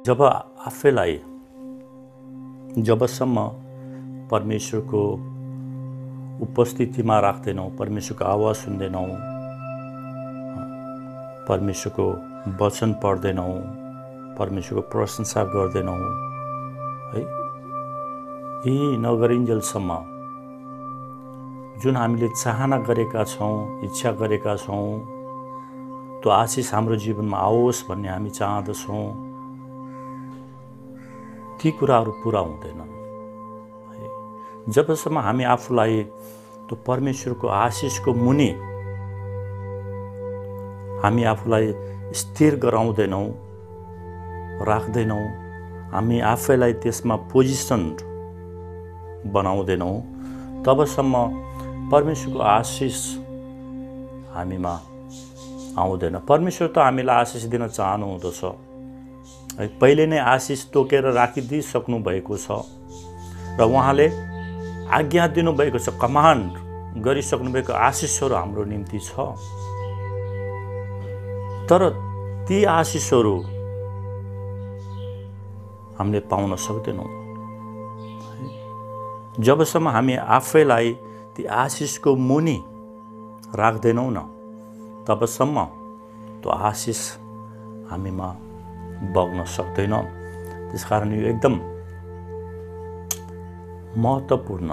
जब आफैलाई जबसम्म परमेश्वरको उपस्थितिमा राख्दैनौँ, परमेश्वरको आवाज सुन्दैनौँ, परमेश्वरको वचन पढ्दैनौँ, परमेश्वरको प्रशंसा गर्दैनौँ है, यी नगरिन्जेलसम्म जुन हामीले चाहना गरेका छौँ, इच्छा गरेका छौँ, त्यो आशिष हाम्रो जीवनमा आओस् भन्ने हामी चाहदछौँ, ती कुराहरू पुरा हुँदैनन्। जबसम्म हामी आफूलाई त्यो परमेश्वरको आशिषको मुनि हामी आफूलाई स्थिर गराउँदैनौँ, राख्दैनौँ, हामी आफैलाई त्यसमा पोजिसन बनाउँदैनौँ, तबसम्म परमेश्वरको आशिष हामीमा आउँदैन। परमेश्वर त हामीलाई आशिष दिन चाहनुहुँदछ है, पहिले नै आशिष तोकेर राखिदिइसक्नु भएको छ र उहाँले आज्ञा दिनुभएको छ, कमान्ड गरिसक्नुभएको आशिषहरू हाम्रो निम्ति छ। तर ती आशिषहरू हामीले पाउन सक्दैनौँ जबसम्म हामी आफैलाई ती आशिषको मुनि राख्दैनौँ न, तबसम्म त्यो आशिष हामीमा बग्न सक्दैन। त्यसकारण यो एकदम महत्त्वपूर्ण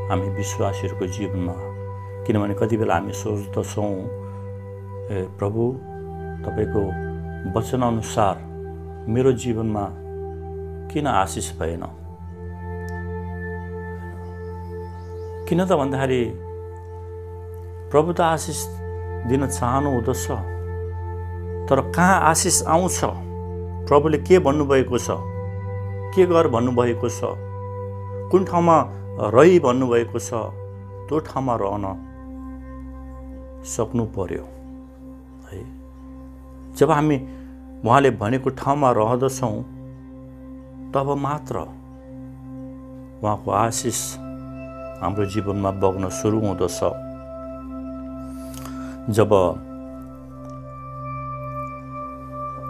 हामी विश्वासीहरूको जीवनमा, किनभने कति बेला हामी सोच्दछौँ, ए प्रभु तपाईँको वचनअनुसार मेरो जीवनमा किन आशिष भएन? किन त भन्दाखेरि प्रभु त आशिष दिन चाहनुहुँदछ, तर कहाँ आशिष आउँछ? प्रभुले के भन्नुभएको छ, के गर भन्नुभएको छ, कुन ठाउँमा रही भन्नुभएको छ, त्यो ठाउँमा रहन सक्नु पर्यो है। जब हामी उहाँले भनेको ठाउँमा रहँदछौँ, तब मात्र उहाँको आशिष हाम्रो जीवनमा बग्न सुरु हुँदछ। जब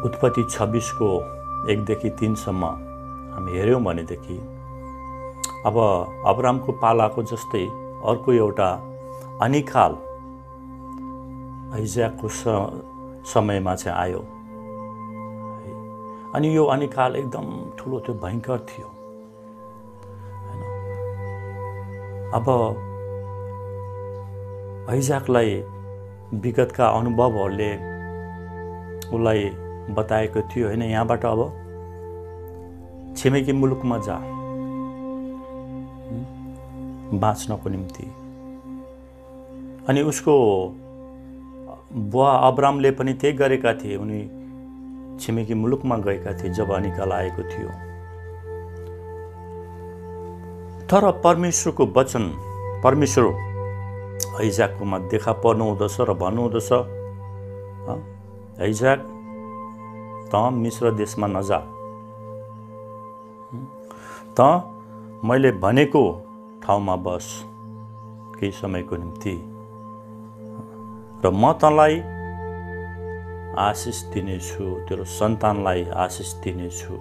उत्पत्ति 26 को 1 देखि 3 सम्म हामी हेऱ्यौँ भनेदेखि अब अब्रामको पालाको जस्तै अर्को एउटा अनिकाल आइजाकको समयमा चाहिँ आयो। अनि यो अनिकाल एकदम ठुलो थियो, भयङ्कर थियो। अब आइजाकलाई विगतका अनुभवहरूले उसलाई बताएको थियो, होइन, यहाँबाट अब छिमेकी मुलुकमा जा बाँच्नको निम्ति। अनि उसको बुवा अब्रामले पनि त्यही गरेका थिए, उनी छिमेकी मुलुकमा गएका थिए जब अनिकाल आएको थियो। तर परमेश्वरको वचन, परमेश्वर आइजाककोमा देखा पर्नुहुँदछ र भन्नुहुँदछ, आइजाक त मिश्र देशमा नजा, त मैले भनेको ठाउँमा बस केही समयको निम्ति, र म तँलाई आशिष दिनेछु, तेरो सन्तानलाई आशिष दिनेछु।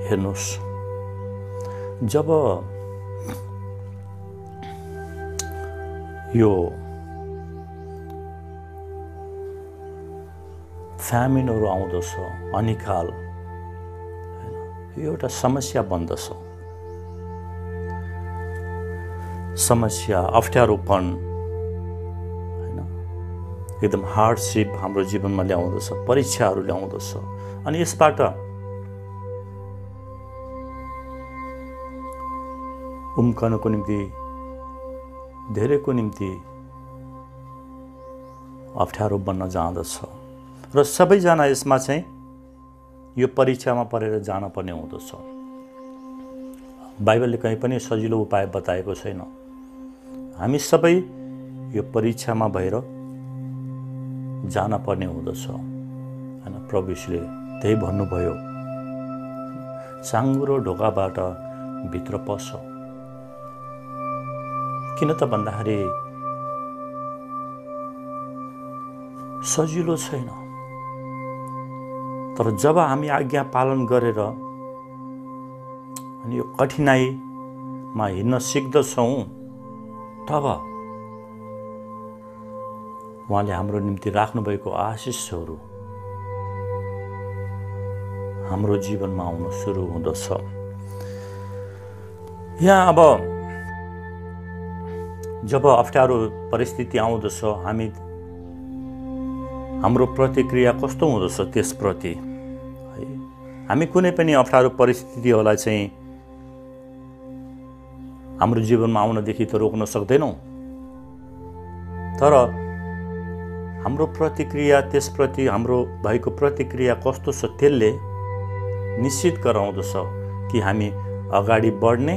हेर्नुहोस्, जब यो फ्यामिनहरू आउँदछ, अनिकाल, यो एउटा समस्या बन्दछ। समस्या, अप्ठ्यारोपन, होइन, एकदम हार्डसिप हाम्रो जीवनमा ल्याउँदछ, परीक्षाहरू ल्याउँदछ। अनि यसबाट उम्कनको निम्ति, धेरैको निम्ति अप्ठ्यारो बन्न जाँदछ र सबैजना यसमा चाहिँ यो परीक्षामा परेर जान पर्ने हुँदछ। बाइबलले कहीँ पनि सजिलो उपाय बताएको छैन। हामी सबै यो परीक्षामा भएर जान पर्ने हुँदछ, होइन। प्रभु यीशुले त्यही भन्नुभयो, साँघुरो ढोकाबाट भित्र पस। किन त भन्दाखेरि सजिलो छैन, तर जब हामी आज्ञा पालन गरेर अनि यो कठिनाइमा हिँड्न सिक्दछौँ तब उहाँले हाम्रो निम्ति राख्नुभएको आशिषहरू हाम्रो जीवनमा आउन सुरु हुँदछ। यहाँ अब जब अप्ठ्यारो परिस्थिति आउँदछ हाम्रो प्रतिक्रिया कस्तो हुँदछ त्यसप्रति है। हामी कुनै पनि अप्ठ्यारो परिस्थितिहरूलाई चाहिँ हाम्रो जीवनमा आउनदेखि त रोक्न सक्दैनौँ, तर हाम्रो प्रतिक्रिया त्यसप्रति हाम्रो भएको प्रतिक्रिया कस्तो छ त्यसले निश्चित गराउँदछ कि हामी अगाडि बढ्ने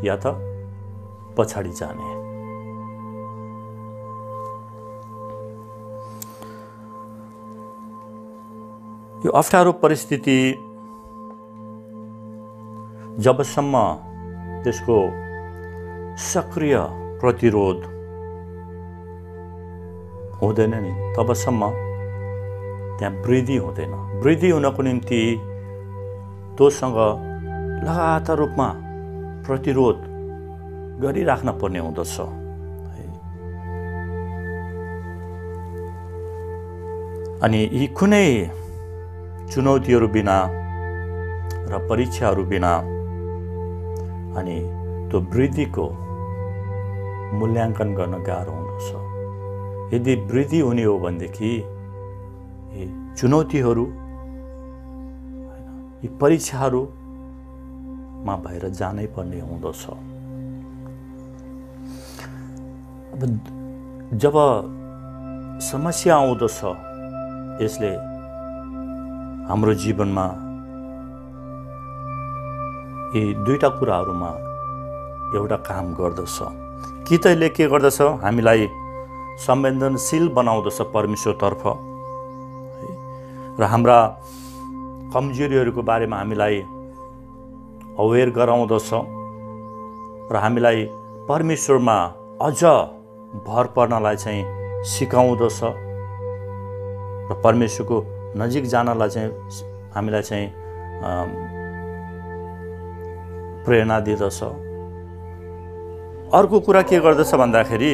या त पछाडि जाने। यो अप्ठ्यारो परिस्थिति जबसम्म त्यसको सक्रिय प्रतिरोध हुँदैन नि तबसम्म त्यहाँ वृद्धि हुँदैन। वृद्धि हुनको निम्ति तोसँग लगातार रूपमा प्रतिरोध गरिराख्न पर्ने हुँदछ। अनि यी कुनै चुनौतीहरू बिना र परीक्षाहरू बिना अनि त्यो वृद्धिको मूल्याङ्कन गर्न गाह्रो हुँदछ। यदि वृद्धि हुने हो भनेदेखि यी चुनौतीहरू यी परीक्षाहरूमा भएर जानै पर्ने हुँदछ। अब जब समस्या आउँदछ यसले हाम्रो जीवनमा यी दुईटा कुराहरूमा एउटा काम गर्दछ। कि त यसले के गर्दछ, हामीलाई संवेदनशील बनाउँदछ परमेश्वरतर्फ र हाम्रा कमजोरीहरूको बारेमा हामीलाई अवेर गराउँदछ र हामीलाई परमेश्वरमा अझ भर पर्नलाई चाहिँ सिकाउँदछ र परमेश्वरको नजिक जानलाई चाहिँ हामीलाई चाहिँ प्रेरणा दिँदछ। अर्को कुरा के गर्दछ भन्दाखेरि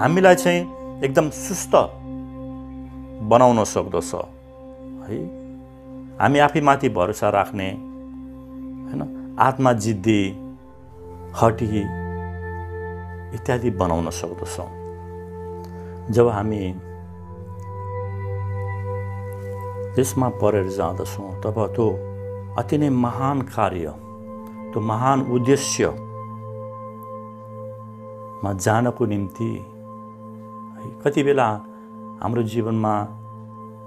हामीलाई चाहिँ एकदम सुस्त बनाउन सक्दछ है। हामी आफैमाथि भरोसा राख्ने हैन, आत्मा जिद्दी, हटी इत्यादि बनाउन सक्दछ। जब हामी त्यसमा परेर जाँदछौँ तब त्यो अति नै महान कार्य, त्यो महान उद्देश्यमा जानको निम्ति कति बेला हाम्रो जीवनमा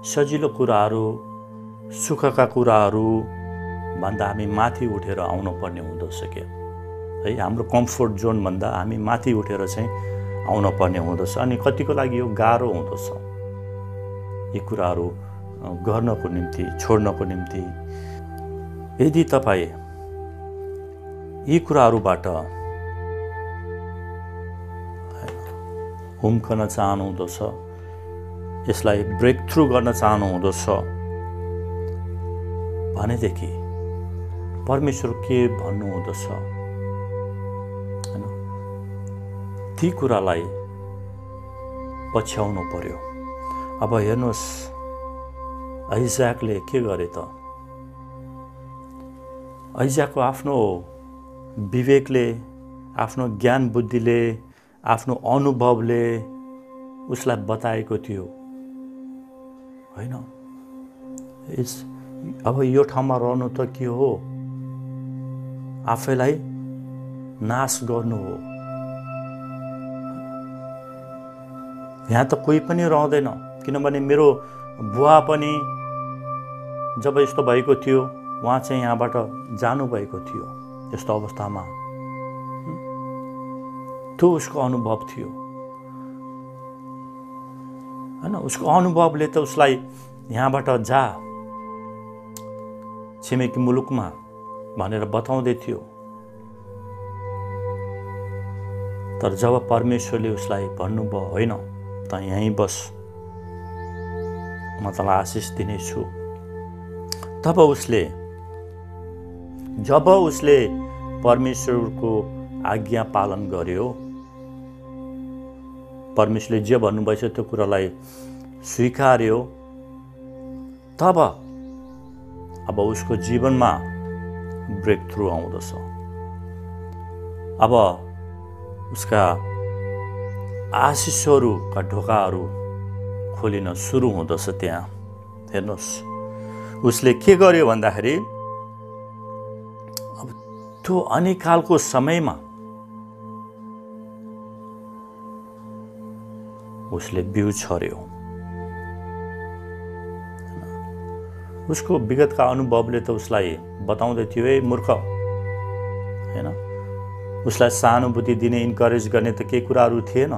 सजिलो कुराहरू, सुखका कुराहरू भन्दा हामी माथि उठेर आउनु पर्ने हुँदछ के है। हाम्रो कम्फोर्ट जोन भन्दा हामी माथि उठेर चाहिँ आउनु पर्ने हुँदछ। अनि कतिको लागि यो गाह्रो हुँदछ यी कुराहरू गर्नको निम्ति, छोड्नको निम्ति। यदि तपाईँ यी कुराहरूबाट हुम्कन चाहनुहुँदछ, यसलाई ब्रेक थ्रु गर्न चाहनुहुँदछ भनेदेखि परमेश्वर के भन्नुहुँदछ हैन, ती कुरालाई पछ्याउनु पर्यो। अब हेर्नुहोस् आइजाकले के गरे त, आइजाकको आफ्नो विवेकले, आफ्नो ज्ञान बुद्धिले, आफ्नो अनुभवले उसलाई बताएको थियो होइन। अब यो ठाउँमा रहनु त के हो, आफैलाई नाश गर्नु हो। यहाँ त कोही पनि रहँदैन, किनभने मेरो बुवा पनि जब यस्तो भएको थियो उहाँ चाहिँ यहाँबाट जानुभएको थियो। यस्तो अवस्थामा त्यो उसको अनुभव थियो हैन। उसको अनुभवले त उसलाई यहाँबाट जा छिमेकी मुलुकमा भनेर बताउँदै थियो। तर जब परमेश्वरले उसलाई भन्नुभयो होइन त यहीँ बस, म तँलाई आशिष दिनेछु जब उसले परमेश्वरको आज्ञा पालन गर्यो, परमेश्वरले जे भन्नुभएछ त्यो कुरालाई स्वीकार्यो, तब अब उसको जीवनमा ब्रेक थ्रु आउँदछ। अब उसका आशिषहरूका ढोकाहरू खोलिन सुरु हुँदछ। त्यहाँ हेर्नुहोस्, उसले के गर्यो भन्दाखेरि अब त्यो अनिकालको समयमा उसले बिउ छर्यो। उसको विगतका अनुभवले त उसलाई बताउँदै थियो, ए मूर्ख, हैन, उसलाई सहानुभूति दिने, इन्करेज गर्ने त केही कुराहरू थिएन।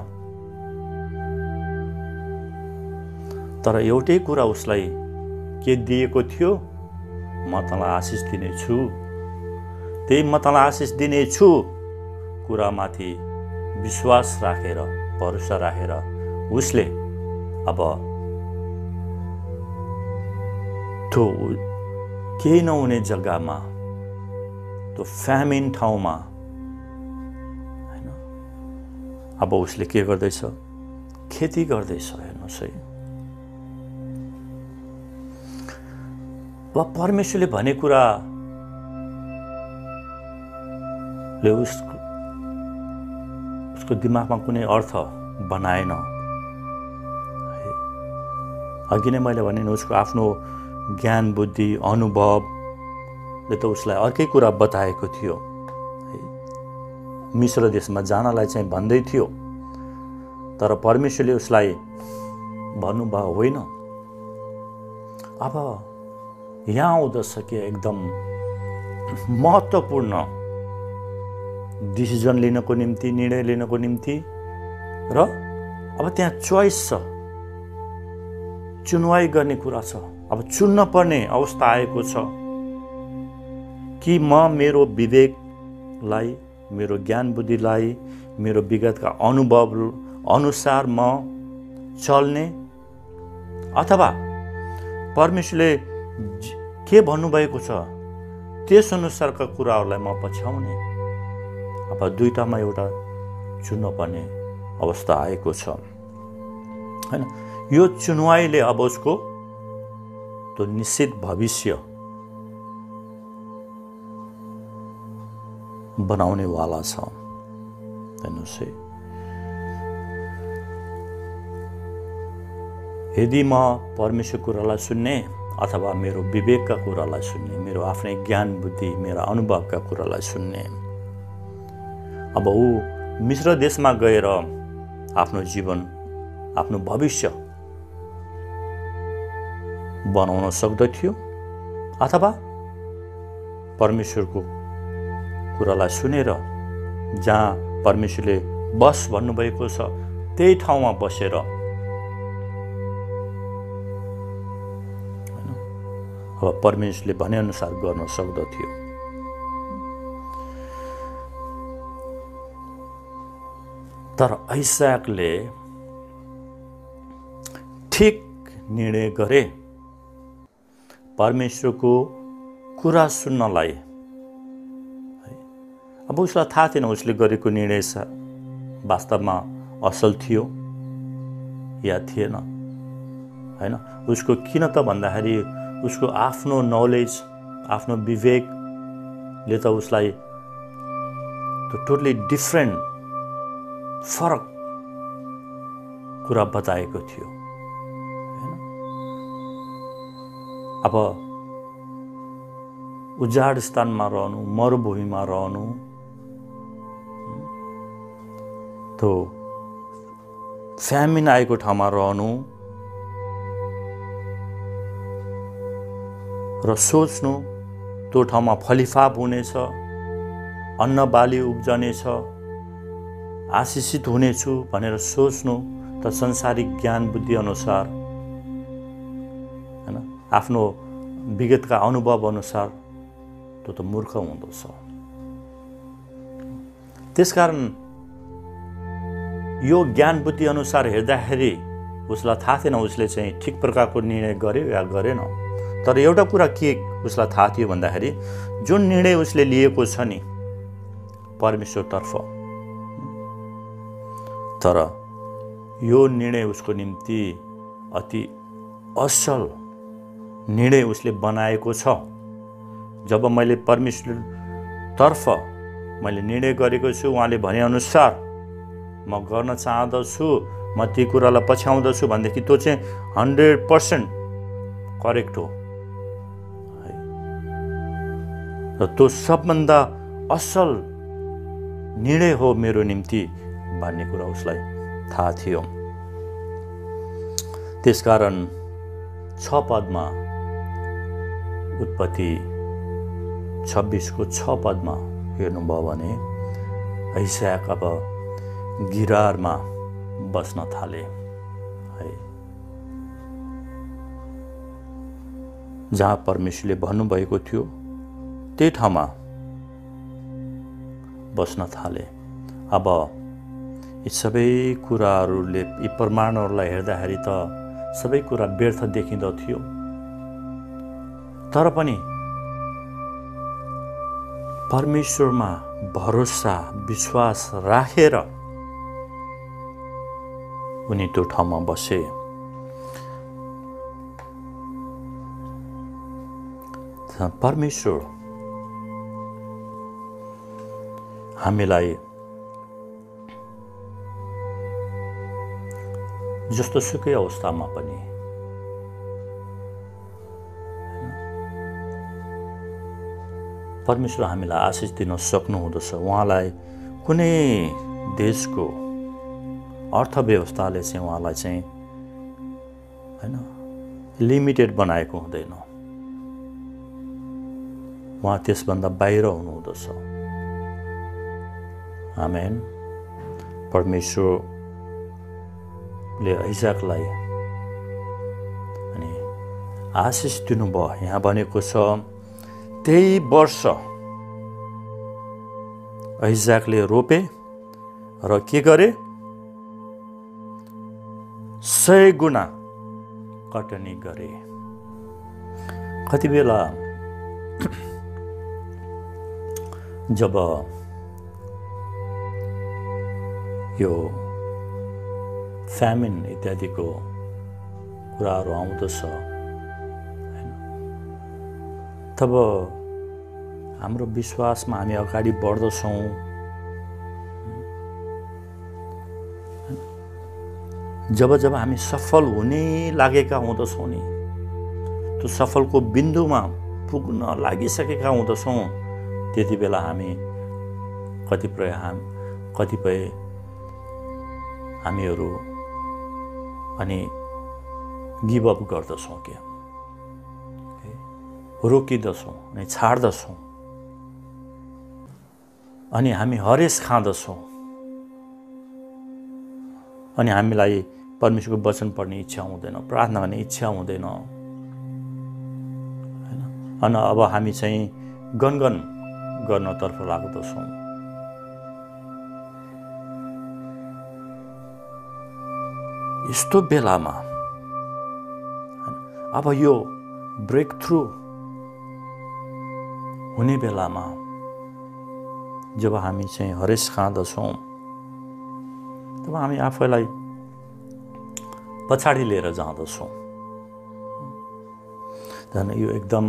तर एउटै कुरा उसलाई के दिएको थियो, म तँलाई आशिष दिनेछु। त्यही म तँलाई आशिष दिनेछु कुरामाथि विश्वास राखेर, भरोसा राखेर उसले अब त्यो केही नहुने जग्गामा, त्यो फ्यामिन ठाउँमा, हैन, अब उसले के गर्दैछ, खेती गर्दैछ। हेर्नुहोस् है, परमेश्वरले भने कुराले उसको दिमागमा कुनै अर्थ बनाएन। अघि नै मैले भने उसको आफ्नो ज्ञान बुद्धि अनुभवले त उसलाई अर्कै कुरा बताएको थियो। मिश्र देशमा जानलाई चाहिँ भन्दै थियो, तर परमेश्वरले उसलाई भन्नुभयो होइन। अब यहाँ आउँदछ कि एकदम महत्त्वपूर्ण डिसिजन लिनको निम्ति, निर्णय लिनको निम्ति, र अब त्यहाँ चोइस छ, चुनवाई गर्ने कुरा छ। अब चुन्न पर्ने अवस्था आएको छ कि म मेरो विवेकलाई, मेरो ज्ञान बुद्धिलाई, मेरो विगतका अनुभव अनुसार म चल्ने, अथवा परमेश्वरले के भन्नुभएको छ त्यस अनुसारका कुराहरूलाई म पछ्याउने। अब दुईटामा एउटा चुन्न पर्ने अवस्था आएको छ, हैन। यो चुनवाईले अब उसको त्यो निश्चित भविष्य बनाउने वाला छ। हेर्नुहोस् है, यदि म परमेश्वर कुरालाई सुन्ने अथवा मेरो विवेकका कुरालाई सुन्ने, मेरो आफ्नै ज्ञान बुद्धि, मेरा अनुभवका कुरालाई सुन्ने, अब ऊ मिश्र देशमा गएर आफ्नो जीवन, आफ्नो भविष्य बनाउन सक्दथ्यो, अथवा परमेश्वरको कुरालाई सुनेर जहाँ परमेश्वरले बस भन्नुभएको छ त्यही ठाउँमा बसेर अब परमेश्वरले भनेअनुसार गर्न सक्दथ्यो। तर आइसाकले ठिक निर्णय गरे परमेश्वरको कुरा सुन्नलाई। अब उसलाई थाहा थिएन उसले गरेको निर्णय वास्तवमा असल थियो या थिएन, हैन। उसको किन त भन्दाखेरि उसको आफ्नो नलेज, आफ्नो विवेकले त उसलाई त्यो टोटली डिफ्रेन्ट, फरक कुरा बताएको थियो, हैन। अब उजाड स्थानमा रहनु, मरुभूमिमा रहनु, त्यो फ्यामिन आएको ठाउँमा रहनु र सोच्नु त्यो ठाउँमा फलिफाप हुनेछ, अन्न बाली उब्जनेछ, आशिषित हुनेछु भनेर सोच्नु त संसारिक ज्ञान बुद्धि अनुसार, हैन, आफ्नो विगतका अनुभव अनुसार त्यो त मूर्ख हुँदछ। त्यसकारण यो ज्ञान बुद्धि अनुसार हेर्दाखेरि उसलाई थाहा थिएन उसले चाहिँ ठिक प्रकारको निर्णय गर्यो या गरेन। तर एउटा कुरा के उसलाई थाहा थियो भन्दाखेरि जुन निर्णय उसले लिएको छ नि परमेश्वरतर्फ, तर यो निर्णय उसको निम्ति अति असल निर्णय उसले बनाएको छ। जब मैले परमेश्वरतर्फ मैले निर्णय गरेको छु, उहाँले भनेअनुसार म गर्न चाहँदछु, म ती कुरालाई पछ्याउँदछु भनेदेखि त्यो चाहिँ 100% करेक्ट हो है। र त्यो सबभन्दा असल निर्णय हो मेरो निम्ति भन्ने कुरा उसलाई थाहा थियो। त्यसकारण 6 पदमा, उत्पत्ति 26को 6 पदमा हेर्नुभयो भने इसहाक अब गिरारमा बस्न थाले है, जहाँ परमेश्वरले भन्नुभएको थियो त्यही ठाउँमा बस्न थाले। अब यी सबै कुराहरूले, यी प्रमाणहरूलाई हेर्दाखेरि त सबै कुरा व्यर्थ देखिँदथ्यो, तर पनि परमेश्वरमा भरोसा विश्वास राखेर उनी त्यो ठाउँमा बसे। परमेश्वर हामीलाई जस्तो सुकै अवस्थामा पनि परमेश्वर हामीलाई आशिष दिन सक्नुहुँदछ। उहाँलाई कुनै देशको अर्थव्यवस्थाले चाहिँ उहाँलाई चाहिँ हैन लिमिटेड बनाएको हुँदैन, उहाँ त्यसभन्दा बाहिर हुनुहुँदछ। आमेन। परमेश्वरले इसहाकलाई अनि आशिष दिनुभयो। यहाँ भनेको छ त्यही वर्ष इसहाकले रोपे र के गरे, 100 गुणा कटनी गरे। कति बेला जब यो फ्यामिन इत्यादिको कुराहरू आउँदछ तब हाम्रो विश्वासमा हामी अगाडि बढ्दछौँ। जब जब हामी सफल हुने लागेका हुँदछौँ नि, त्यो सफलको बिन्दुमा पुग्न लागिसकेका हुँदछौँ, त्यति बेला हामी कतिपय हामीहरू अनि गिभअप गर्दछौँ, क्या रोकिदछौँ अनि छाड्दछौँ, अनि हामी हरेस खाँदछौँ, अनि हामीलाई परमेश्वरको वचन पढ्ने इच्छा हुँदैन, प्रार्थना गर्ने इच्छा हुँदैन हैन। अनि अब हामी चाहिँ गनगन गर्नतर्फ लाग्दछौँ। यस्तो बेलामा अब यो ब्रेक थ्रु हुने बेलामा जब हामी चाहिँ हरेस खाँदछौँ, तब हामी आफैलाई पछाडि लिएर जाँदछौँ। झन् यो एकदम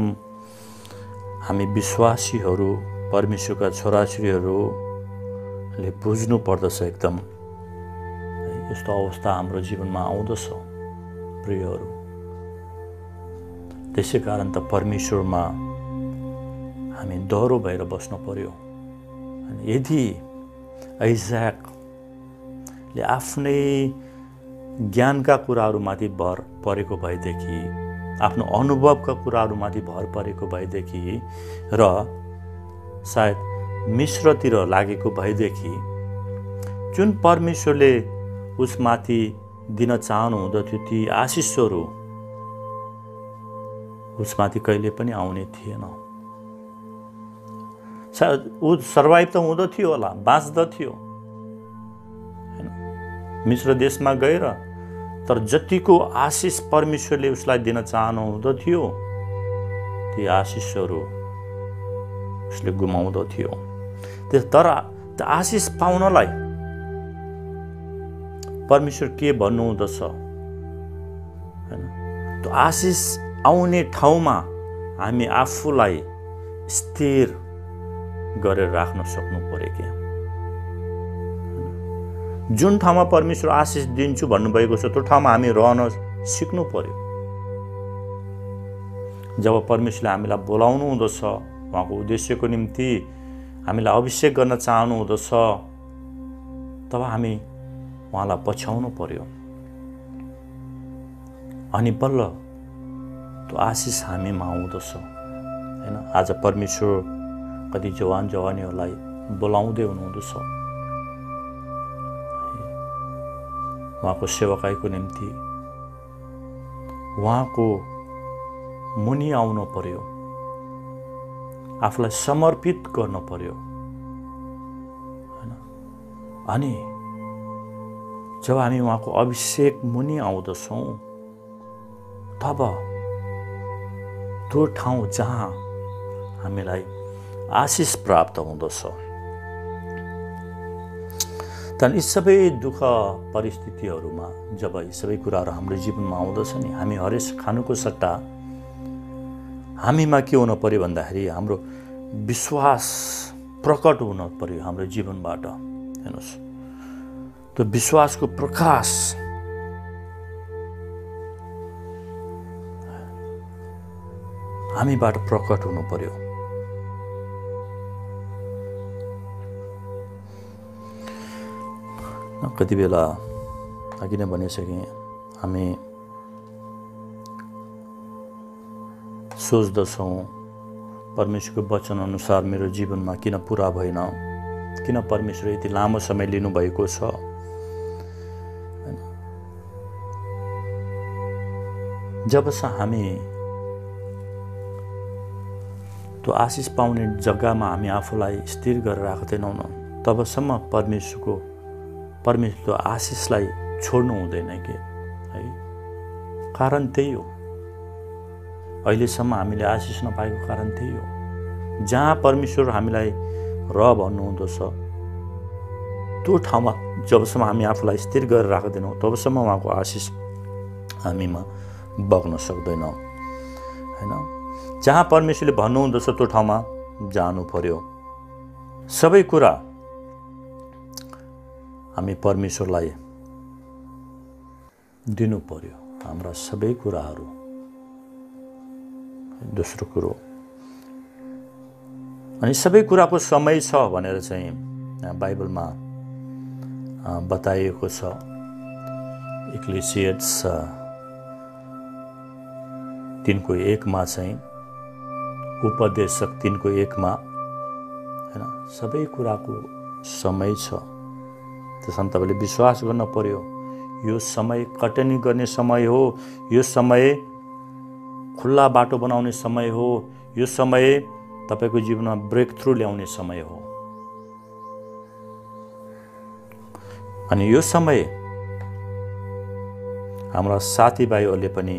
हामी विश्वासीहरू, परमेश्वरका छोराछोरीहरूले बुझ्नु पर्दछ। एकदम यस्तो अवस्था हाम्रो जीवनमा आउँदछ प्रियहरू। त्यसै कारण त परमेश्वरमा हामी डह्रो भएर बस्नु पर्यो। यदि इसहाकले आफ्नै ज्ञानका कुराहरूमाथि भर परेको भएदेखि, आफ्नो अनुभवका कुराहरूमाथि भर परेको भएदेखि र सायद मिश्रतिर लागेको भएदेखि, जुन परमेश्वरले उसमाथि दिन चाहनुहुँदथ्यो ती आशिषहरू उसमाथि कहिले पनि आउने थिएन। सायद ऊ सर्भाइभ त हुँदथ्यो होला, बाँच्दथ्यो हैन, मिश्र देशमा गएर, तर जतिको आशिष परमेश्वरले उसलाई दिन चाहनुहुँदथ्यो ती आशिषहरू उसले गुमाउँदथ्यो। तर त्यो आशिष पाउनलाई परमेश्वर के भन्नुहुँदछ हैन, त्यो आशिष आउने ठाउँमा हामी आफूलाई स्थिर गरेर राख्न सक्नु पर्यो क्या। जुन ठाउँमा परमेश्वर आशिष दिन्छु भन्नुभएको छ त्यो ठाउँमा हामी रहन सिक्नु पर्यो। जब परमेश्वरले हामीलाई बोलाउनु हुँदछ, उहाँको उद्देश्यको निम्ति हामीलाई अभिषेक गर्न चाहनु हुँदछ, तब हामी उहाँलाई पछ्याउनु पर्यो। अनि बल्ल त्यो आशिष हामीमा आउँदछ हैन। आज परमेश्वर कति जवान जवानीहरूलाई बोलाउँदै हुनुहुँदछ उहाँको सेवकाईको निम्ति। उहाँको मुनि आउनु पर्यो, आफूलाई समर्पित गर्नु पर्यो हैन। अनि जब हामी उहाँको अभिषेक मुनि आउँदछौँ तब त्यो ठाउँ जहाँ हामीलाई आशिष प्राप्त हुँदछ। तर यी सबै दुःख परिस्थितिहरूमा जब यी सबै कुराहरू हाम्रो जीवनमा आउँदछ नि, हामी हरेस खानुको सट्टा हामीमा के हुन पर्यो भन्दाखेरि हाम्रो विश्वास प्रकट हुन पर्यो हाम्रो जीवनबाट। हेर्नुहोस्, त्यो विश्वासको प्रकाश हामीबाट प्रकट हुनु पर्यो। कति बेला अघि नै भनिसकेँ, हामी सोच्दछौँ परमेश्वरको वचन अनुसार मेरो जीवनमा किन पुरा भएन, किन परमेश्वर यति लामो समय लिनुभएको छ। जबसम्म हामी त्यो आशिष पाउने जग्गामा हामी आफूलाई स्थिर गरेर राख्दैनौँ न, तबसम्म परमेश्वर आशिषलाई छोड्नु हुँदैन कि है। कारण त्यही हो, अहिलेसम्म हामीले आशिष नपाएको कारण त्यही हो। जहाँ परमेश्वर हामीलाई र भन्नुहुँदछ त्यो ठाउँमा जबसम्म हामी आफूलाई स्थिर गरेर राख्दैनौँ तबसम्म उहाँको आशिष हामीमा बग्न सक्दैन हैन। जहाँ परमेश्वरले भन्नुहुँदछ त्यो ठाउँमा जानु पर्यो। सबै कुरा हामी परमेश्वरलाई दिनु पर्यो, हाम्रा सबै कुराहरू। दोस्रो कुरो, अनि सबै कुराको समय छ भनेर चाहिँ बाइबलमा बताइएको छ। इक्लेसियास 3:1 चाहिँ, उपदेशक 3:1 हैन, सबै कुराको समय छ। त्यसमा तपाईँले विश्वास गर्न पर्यो। यो समय कटनी गर्ने समय हो, यो समय खुल्ला बाटो बनाउने समय हो, यो समय तपाईँको जीवनमा ब्रेक थ्रु ल्याउने समय हो। अनि यो समय हाम्रा साथीभाइहरूले पनि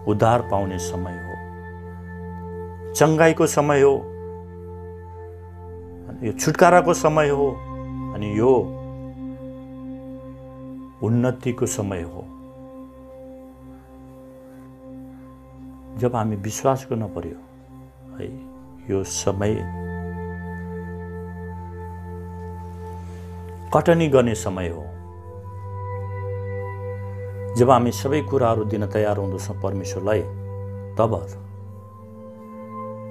उद्धार पाउने समय हो, चङ्गाइको समय हो, यो छुटकाराको समय हो, अनि यो उन्नतिको समय हो। जब हामी विश्वास गर्न पर्यो है, यो समय कटनी गर्ने समय हो। जब हामी सबै कुराहरू दिन तयार हुँदछौँ परमेश्वरलाई, तब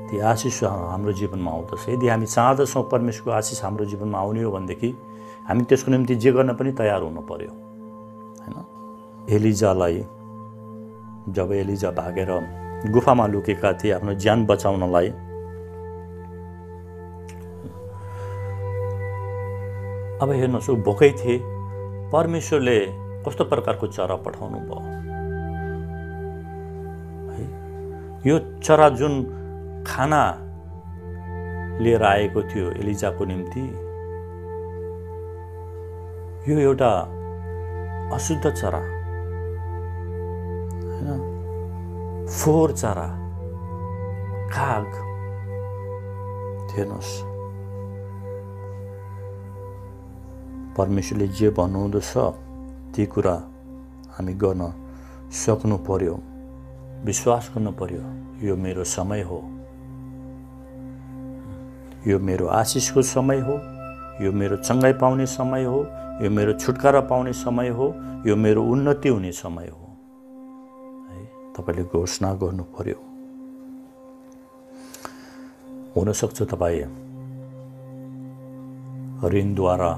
ती आशिष हाम्रो जीवनमा आउँदछ। यदि हामी चाहँदछौँ परमेश्वरको आशिष हाम्रो जीवनमा आउने हो भनेदेखि हामी त्यसको निम्ति जे गर्न पनि तयार हुनु पर्यो हैन। एलिजालाई जब एलिजा भागेर गुफामा लुकेका थिए आफ्नो ज्यान बचाउनलाई, अब हेर्नुहोस्, ऊ भोकै थिए। परमेश्वरले कस्तो प्रकारको चरा पठाउनु भयो है। यो चरा जुन खाना लिएर आएको थियो एलिजाको निम्ति, यो एउटा अशुद्ध चरा हैन, फोहोर चरा, काग हेर्नुहोस्, परमेश्वरले जे भन्नुहुँदछ ती कुरा हामी गर्न सक्नु पर्यो, विश्वास गर्नु पर्यो। यो मेरो समय हो, यो मेरो आशिषको समय हो, यो मेरो चङ्गाई पाउने समय हो, यो मेरो छुटकारा पाउने समय हो, यो मेरो उन्नति हुने समय हो। है, तपाईँले घोषणा गर्नु पर्यो। हुनसक्छ तपाईँ ऋणद्वारा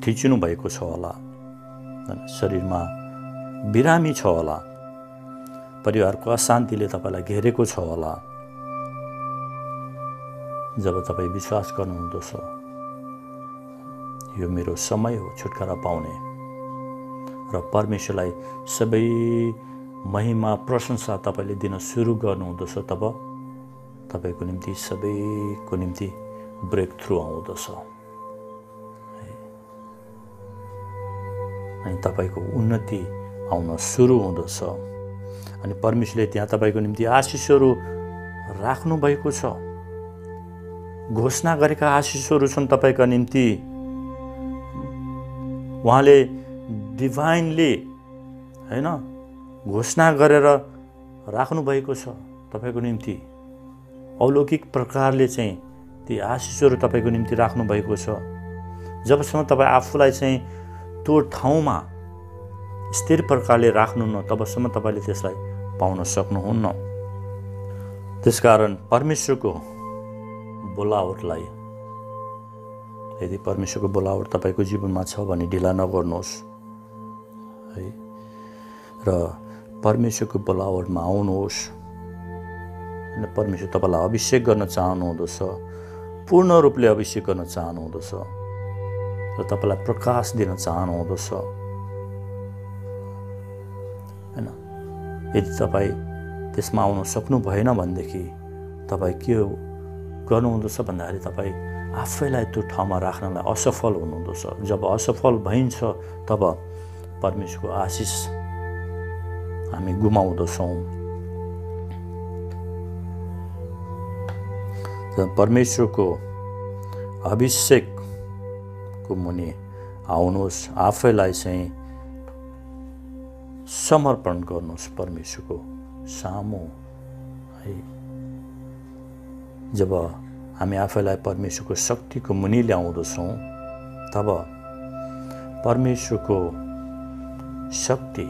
थिचिनु भएको छ होला, शरीरमा बिरामी छ होला, परिवारको अशान्तिले तपाईँलाई घेरेको छ होला। जब तपाईँ विश्वास गर्नुहुँदछ यो मेरो समय हो छुटकारा पाउने र परमेश्वरलाई सबै महिमा प्रशंसा तपाईँले दिन सुरु गर्नुहुँदछ, तब तपाईँको निम्ति सबैको निम्ति ब्रेक थ्रु आउँदछ। अनि तपाईँको उन्नति आउन सुरु हुँदछ। अनि परमेश्वरले त्यहाँ तपाईँको निम्ति आशिषहरू राख्नु भएको छ। घोषणा गरेका आशिषहरू छन् तपाईँका निम्ति। उहाँले डिभाइनली हैन घोषणा गरेर राख्नु भएको छ तपाईँको निम्ति। अलौकिक प्रकारले चाहिँ ती आशिषहरू तपाईँको निम्ति राख्नु भएको छ। जबसम्म तपाईँ आफूलाई चाहिँ त्यो ठाउँमा स्थिर प्रकारले राख्नुहुन्न तबसम्म तपाईँले त्यसलाई पाउन सक्नुहुन्न। त्यसकारण परमेश्वरको बोलावटलाई, यदि परमेश्वरको बोलावट तपाईँको जीवनमा छ भने ढिला नगर्नुहोस् है, र परमेश्वरको बोलावटमा आउनुहोस्। परमेश्वर तपाईँलाई अभिषेक गर्न चाहनुहुँदछ, पूर्ण रूपले अभिषेक गर्न चाहनुहुँदछ र तपाईँलाई प्रकाश दिन चाहनुहुँदछ हैन। यदि तपाईँ त्यसमा आउन सक्नु भएन भनेदेखि तपाईँ के गर्नुहुँदछ भन्दाखेरि तपाईँ आफैलाई त्यो ठाउँमा राख्नलाई असफल हुनुहुँदछ। जब असफल भइन्छ तब परमेश्वरको आशिष हामी गुमाउँदछौँ। परमेश्वरको अभिषेकको मुनि आउनुहोस्, आफैलाई चाहिँ समर्पण गर्नुहोस् परमेश्वरको सामु है। जब हामी आफैलाई परमेश्वरको शक्तिको मुनि ल्याउँदछौँ तब परमेश्वरको शक्ति,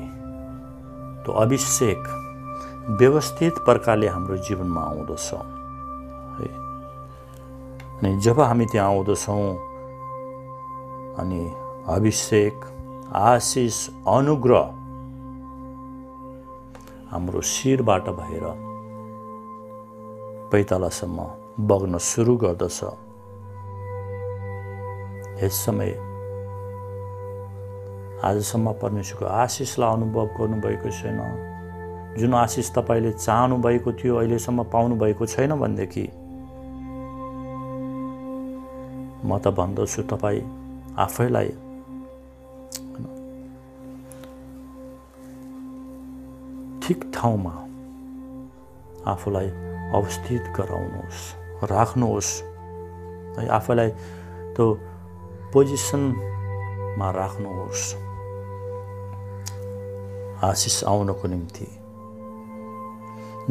त्यो अभिषेक व्यवस्थित प्रकारले हाम्रो जीवनमा आउँदछ है। अनि जब हामी त्यहाँ आउँदछौँ अनि अभिषेक, आशिष, अनुग्रह हाम्रो शिरबाट भएर पैतालासम्म बग्न सुरु गर्दछ। यस समय आजसम्म परमेश्वरको आशिषलाई अनुभव गर्नुभएको छैन, जुन आशिष तपाईँले चाहनु भएको थियो अहिलेसम्म पाउनु भएको छैन भनेदेखि म त भन्दछु तपाईँ आफैलाई ठिक ठाउँमा आफूलाई अवस्थित गराउनुहोस्, राख्नुहोस् है। आफैलाई त्यो पोजिसनमा राख्नुहोस् आशिष आउनको निम्ति।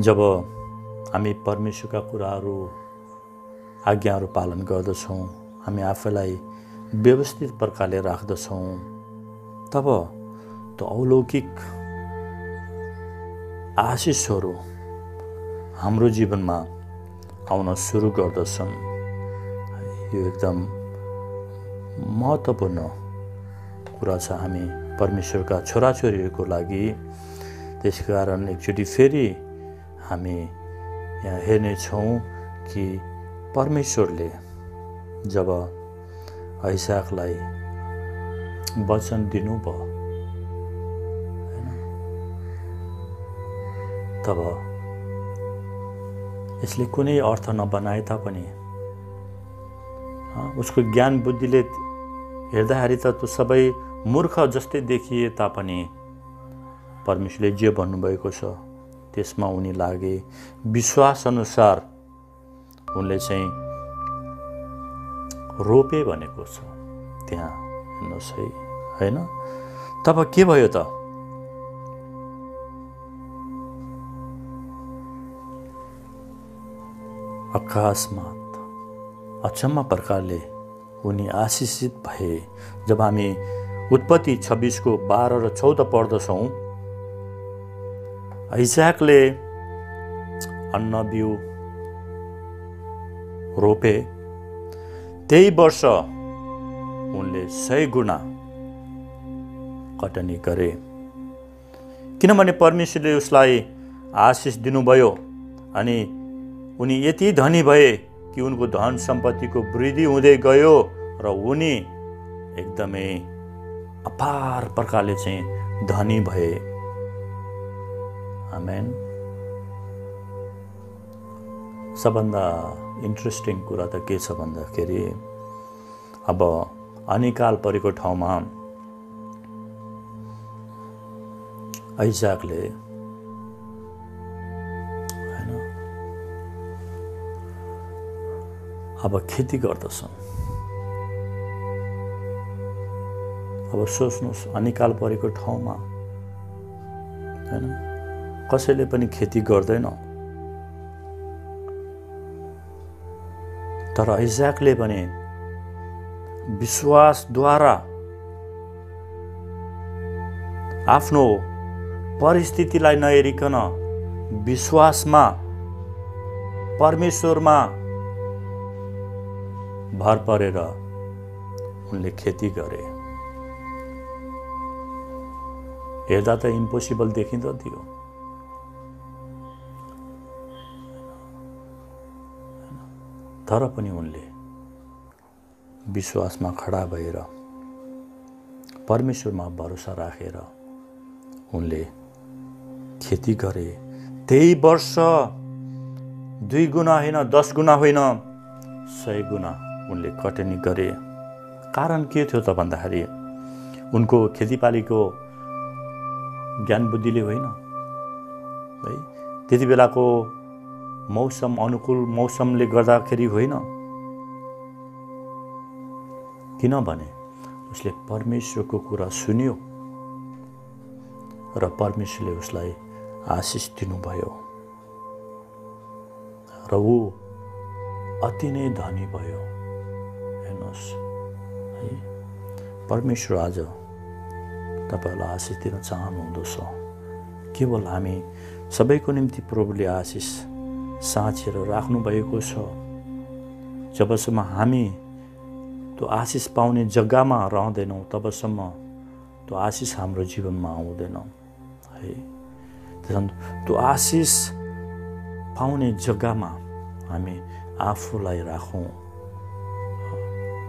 जब हामी परमेश्वरका कुराहरू, आज्ञाहरू पालन गर्दछौँ, हामी आफैलाई व्यवस्थित प्रकारले राख्दछौँ, तब त्यो अलौकिक आशिषहरू हाम्रो जीवनमा आउन सुरु गर्दछन्। यो एकदम महत्त्वपूर्ण कुरा छ हामी परमेश्वरका छोराछोरीहरूको लागि। त्यसकारण एकचोटि फेरि हामी यहाँ हेर्नेछौँ कि परमेश्वरले जब आइसाकलाई वचन दिनुभयो तब यसले कुनै अर्थ नबनाए तापनि, उसको ज्ञान बुद्धिले हेर्दाखेरि त त्यो सबै मूर्ख जस्तै देखिए तापनि परमेश्वरले जे भन्नुभएको छ त्यसमा उनी लागे। विश्वास अनुसार उनले चाहिँ रोपे भनेको छ त्यहाँ, हेर्नुहोस् है, होइन? तब के भयो त? अकस्मात अचम्म प्रकारले उनी आशिषित भए। जब हामी उत्पत्ति 26 को 12 र 14 पढ्दछौँ, आइजाकले अन्न बिउ रोपे, त्यही वर्ष उनले 100 गुणा कटनी गरे, किनभने परमेश्वरले उसलाई आशिष दिनुभयो अनि उनी यति धनी भए कि उनको धन सम्पत्तिको वृद्धि हुँदै गयो र उनी एकदमै अपार प्रकारले चाहिँ धनी भए। आमेन। सबभन्दा इन्ट्रेस्टिङ कुरा त के छ भन्दाखेरि, अब अनिकाल परेको ठाउँमा आइजाकले हैन अब खेती गर्दछन्। अब सोच्नुहोस्, अनिकाल परेको ठाउँमा हैन कसैले पनि खेती गर्दैन, तर आइजाकले भने विश्वासद्वारा आफ्नो परिस्थितिलाई नहेरिकन विश्वासमा परमेश्वरमा भर परेर उनले खेती गरे। हेर्दा त इम्पोसिबल देखिँदथ्यो, तर पनि उनले विश्वासमा खडा भएर परमेश्वरमा भरोसा राखेर उनले खेती गरे। त्यही वर्ष 2 गुणा होइन, 10 गुणा होइन, 100 गुणा उनले कटनी गरे। कारण के थियो त भन्दाखेरि उनको खेतीपालीको ज्ञान बुद्धिले होइन है, त्यति बेलाको मौसम अनुकूल मौसमले गर्दाखेरि होइन, किनभने उसले परमेश्वरको कुरा सुन्यो र परमेश्वरले उसलाई आशिष दिनुभयो र ऊ अति नै धनी भयो। हेर्नुहोस् है, परमेश्वर आज तपाईलाई आशिष दिन चाहनुहुँदछ। केवल हामी सबैको निम्ति प्रभुले आशिष साँचेर राख्नु भएको छ। जबसम्म हामी त्यो आशिष पाउने जग्गामा रहँदैनौँ तबसम्म त्यो आशिष हाम्रो जीवनमा आउँदैन है। त्यसैले त्यो आशिष पाउने जग्गामा हामी आफूलाई राखौँ,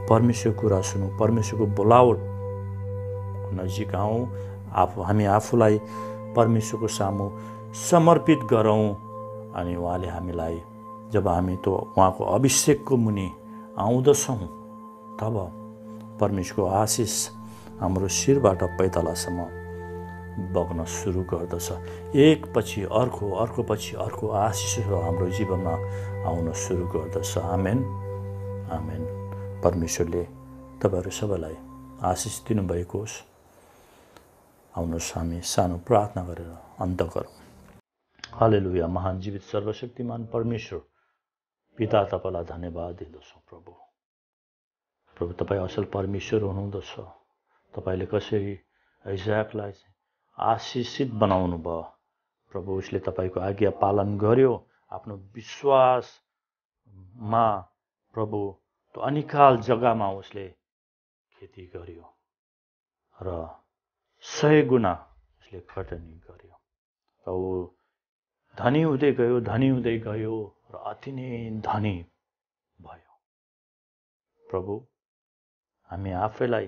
परमेश्वरको कुरा सुनौँ, परमेश्वरको बोलावट नजिक आउँ, हामी आफूलाई परमेश्वरको सामु समर्पित गरौँ अनि उहाँले हामीलाई, जब हामी त्यो उहाँको अभिषेकको मुनि आउँदछौँ तब परमेश्वरको आशिष हाम्रो शिरबाट पैतालासम्म बग्न सुरु गर्दछ। एक पछि अर्को, अर्को पछि अर्को आशिषहरू हाम्रो जीवनमा आउन सुरु गर्दछ। आमेन, आमेन। परमेश्वरले तपाईहरू सबैलाई आशिष दिनुभएको होस्। आउनुहोस् हामी सानो प्रार्थना गरेर अन्त गरौँ। हालेलुया। महान जीवित सर्वशक्तिमान परमेश्वर पिता, तपाईलाई धन्यवाद दिँदछौँ प्रभु। प्रभु तपाईँ असल परमेश्वर हुनुहुँदछ। तपाईँले कसरी आइजाकलाई आशिषित बनाउनु भयो प्रभु, उसले तपाईँको आज्ञा पालन गर्यो, आफ्नो विश्वासमा प्रभु त्यो अनिकाल जग्गामा उसले खेती गर्यो र 100 गुणा उसले कटनी गर्यो र ऊ धनी हुँदै गयो, धनी हुँदै गयो र अति नै धनी भयो। प्रभु, हामी आफैलाई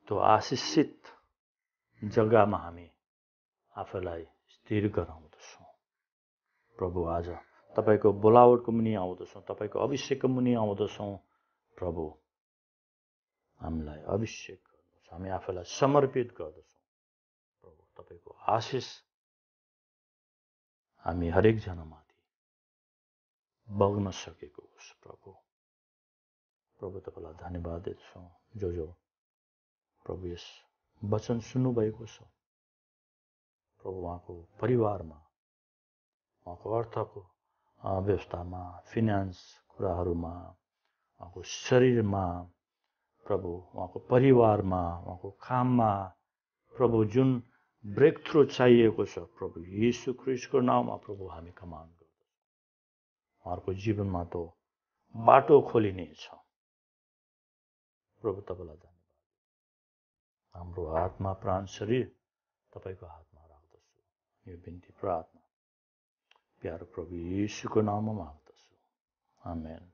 त्यो आशिषित जग्गामा हामी आफैलाई स्थिर गराउँदछौँ प्रभु। आज तपाईँको बोलावटको मुनि आउँदछौँ, तपाईँको अभिषेकको मुनि आउँदछौँ प्रभु। हामीलाई अभिषेक गर्दछौँ, हामी आफैलाई समर्पित गर्दछौँ प्रभु। तपाईँको आशिष हामी हरेकजनामाथि बग्न सकेको होस् प्रभु। प्रभु तपाईँलाई धन्यवाद दिन्छौँ जो प्रभु यस वचन सुन्नुभएको छ प्रभु, उहाँको परिवारमा, उहाँको अर्थको व्यवस्थामा, फिनान्स कुराहरूमा, उहाँको शरीरमा प्रभु, उहाँको परिवारमा, उहाँको काममा प्रभु जुन ब्रेक थ्रू चाहिएको छ प्रभु यीशु ख्रीष्टको नाममा प्रभु हामी कमान्ड गर्दछौँ। उहाँहरूको जीवनमा त बाटो खोलिनेछ प्रभु। तपाईँलाई धन्यवाद। हाम्रो आत्मा प्राण शरीर तपाईँको हातमा राख्दछु। यो बिन्ती प्रार्थना प्यारो प्रभु यीशुको नाममा माग्दछु। आमेन।